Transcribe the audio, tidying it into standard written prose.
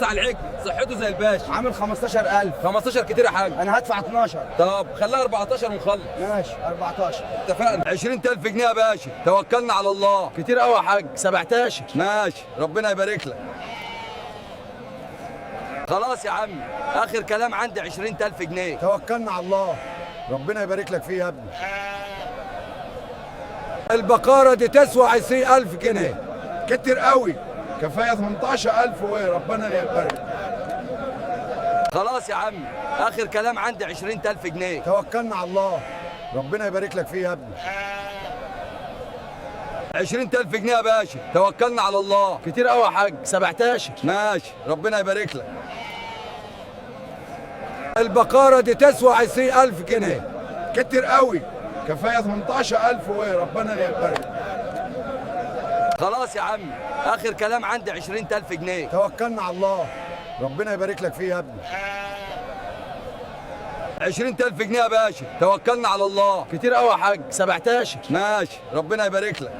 بص على العجل صحته زي الباشا. عامل 15000. 15 كتير يا حاج. انا هدفع 12. طب خليها 14 ونخلص. ماشي 14. اتفقنا. 20000 جنيه يا باشا، توكلنا على الله. كتير قوي يا حاج. 17. ماشي، ربنا يبارك لك. خلاص يا عمي، اخر كلام عندي 20000 جنيه. توكلنا على الله، ربنا يبارك لك فيه يا ابني. البقرة دي تسوى 20000 جنيه. كتير قوي، كفايه 18000 وربنا يبارك. خلاص يا عمي، اخر كلام عندي 20000 جنيه. توكلنا على الله، ربنا يبارك لك فيه يا ابني. 20000 جنيه يا باشا، توكلنا على الله. كتير قوي يا حاج. 17. ماشي، ربنا يبارك لك. البقرة دي تسوى 20000 جنيه. كتير قوي، كفايه 18000 وربنا يبارك. خلاص يا عمي، اخر كلام عندي 20000 جنيه. توكلنا على الله، ربنا يبارك لك فيه يا ابني. 20000 جنيه يا باشا، توكلنا على الله. كتير قوي يا حاج. 17. ماشي، ربنا يبارك لك.